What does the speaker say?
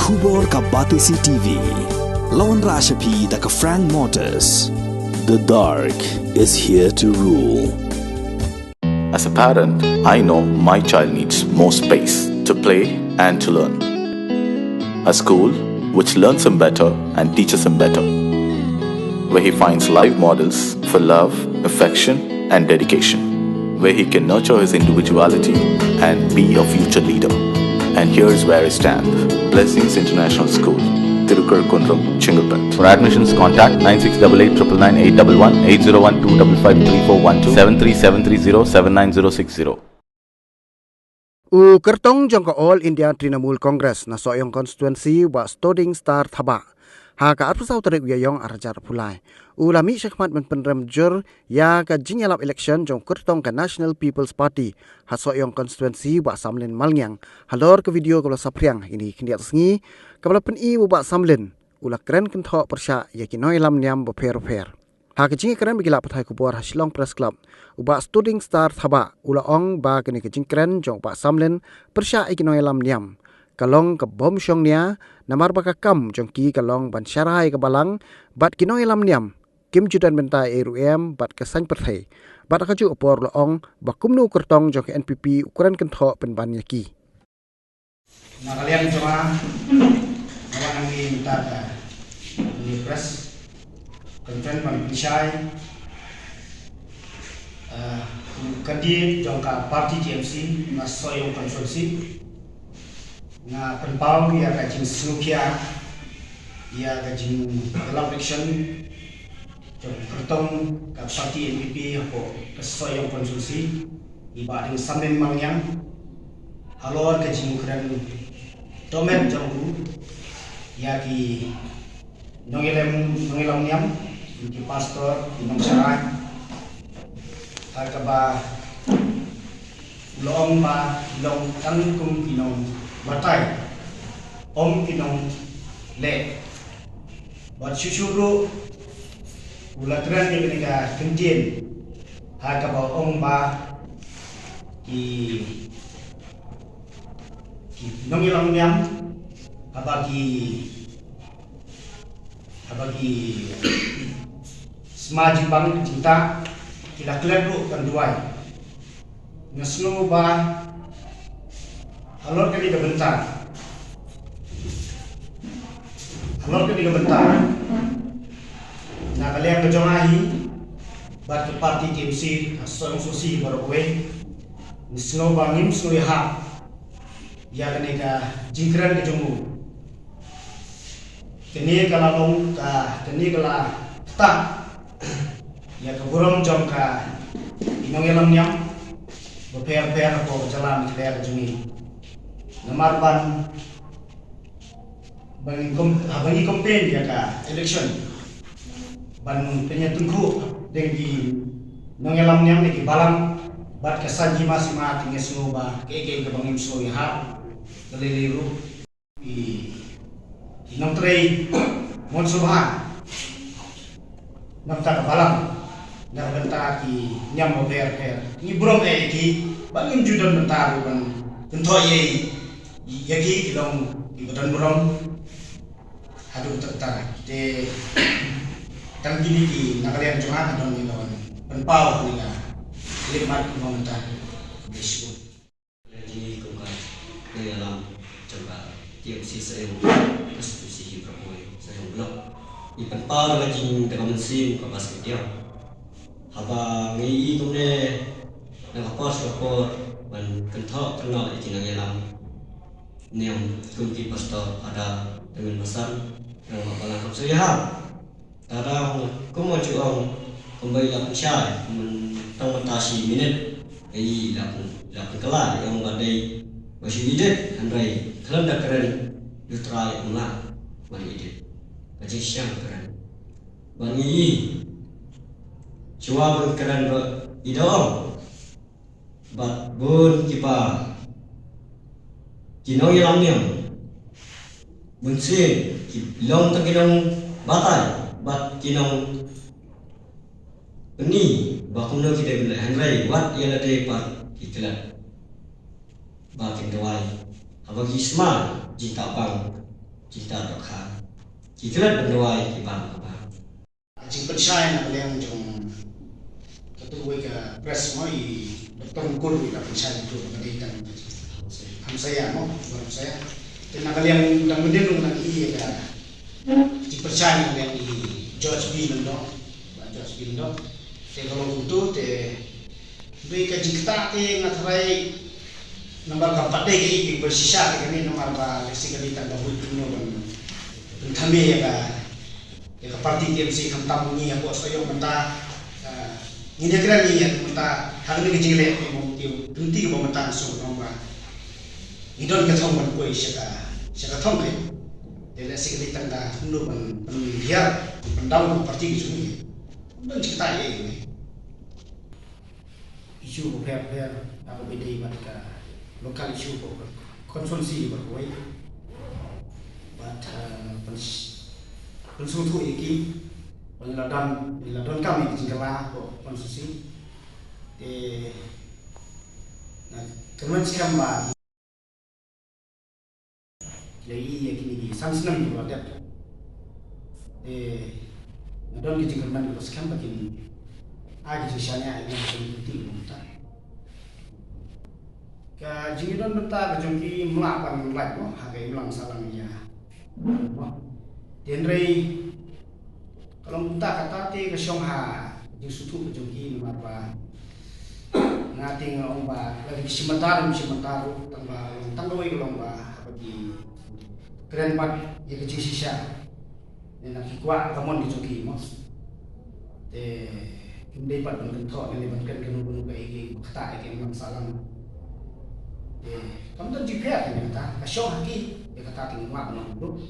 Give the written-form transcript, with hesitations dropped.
Kubor ka Batisi TV. Lawan Rashapi da ka Frank Motors. The dark is here to rule. As a parent, I know my child needs more space to play and to learn. A school which learns him better and teaches him better, where he finds live models for love, affection and dedication, where he can nurture his individuality and be a future leader. And here's where I stand. Blessings International School, Tirukurakkundram, Chengalpet. For admissions, contact 9688 811 801 255 73730 Kertong jangka All India Trinamool Congress na soyong constituency wa Stoding Star Thaba. Haka apusau tarik wiayong arajar pulai. Ulami syakmat menpenrem jur ya ka jingalap election jong kertong ka National People's Party. Ha soyong constituency wa Samlin Malngyang. Halor ke video kabla sapriang ini kini atas ngi. Kabla peni wa Samlin. Ula keren kentok persya ya kinoi lam niam beper-per. Haka jingi keren bagi patai kubur Shillong Press Club. Uba Stoding Star Thaba. Ula ong ba kini ke jing keren jong wa Samlin persya ikinoi lam niam. Kalong ke bom syong nia, namar baka kam jongki kalong ban syarai ke balang, bat kinoi lam niam, kim judan bentai RUM, bat kesang perthai, bat akaju opor loong, bakumnu kertong jongki NPP ukuran kentok penban yaki. Nah kalian cuma awak nangi minta ke ini press, konten pan pisai, kadi jongka parti TMC, nasoyong konstruksi. Na penpau ia kajing senukia ia kajing dalam election jom kertong ka parti NPP ho kesesuai yang konsumsi iba dengan Samlin Malngyang halor kajing keren domet jangku ia ki nongilam niam ki pastor imam syarah harkaba long ba long tangkum kinong batai om kinong le bat syusyuru ulatran ni kenika kentin ha ka ba om ba ki nongilang niam abagi semaji bang cinta kila kleru kan duai ngasnu ba alor ke tiga bentar. Nah kalian kejongahi bat ke parti TMC asal susi baru kue nisno bangim snoy ha ya keneka jingkran ke jongmu kini kalalong ka kini kala tak ya keburam jong ka inongelam nyam beper-per ko jalan kaya ke jongi namar ban bagi campaign ya ka election ban penyatungku dengan nongelam nyam di balam bat kesanji masih mati ngesnoba ke bangim soi ha leliru i nong trei monsoba nam ta balam na benta ki nyam ber ni brom ki bangim judan bentar ban tentoye yaki kilong ikutan burung aduh tertara de kan gini di nakalian cuma adon ni lawan penpau ni ka limat komentar besok jadi kongkan ni dalam coba TMC saya konstitusi berapoi saya blok di penpau dengan jing dengan mesin kapas media haba ngi tumne dengan pos rapor ban kentok tengah di dalam niam kunci pastor ada dengan pesan yang mapalang kapsuyah ada kemudian orang kembali lapun syai mentang mentasi minit lapun kelar yang badai masih hidup andai kalau dah keren jutrai ulang bani hidup aja siang keren bani cua berkeren idom bat bun kipa kinoi lam niam bunsin long tak kinong batai bat kinong ini bakuno kita bila handrai wat yang ada par kita batin dawai abagi smart jinta bang kita dokha kita berdua di bang apa Jing percaya nak yang jong ketua ke press moi Dr. Kur kita percaya itu pendidikan saya mau baru saya dan kalian yang mendeng nak iya ka jing percaya yang di George Bilondo George Bilondo te kalau itu te beri ka jikta te ngatrai nomor keempat deh di bersisa ini nomor apa sekali tanda butuh nomor kami ya parti TMC kamtam ni aku saya mentah ini kira ni ya mentah hari ni kecil le mau tunti ke mentah so nombor idon ke thong ban koi syaka thong ke ele sekali tanda nu ban biar pendau parti ke sini dan cerita ye isu per apa beda mat lokal isu konsumsi berkoi pensutu iki peladan kami di Jingkala konsumsi nah teman siapa lagi ya kini sansenam juga ada ngadon di Jingkala di sekian bagian agi sisianya yang penting untuk ka jingidon beta kejongki melapan like mo hagai ulang salam ya denrei kalau beta kata te ke ha jing sutu kejongki marba ngating omba lagi sementara tambah lomba apa di keren pat ya kecil sisa dan nak kuat kamon kejongki mo te kimdei pat bentuk ni bentuk kenu ke kata ke ulang salam kamu tu juga kan kata kasih haki dia kata tinggal mak nak dulu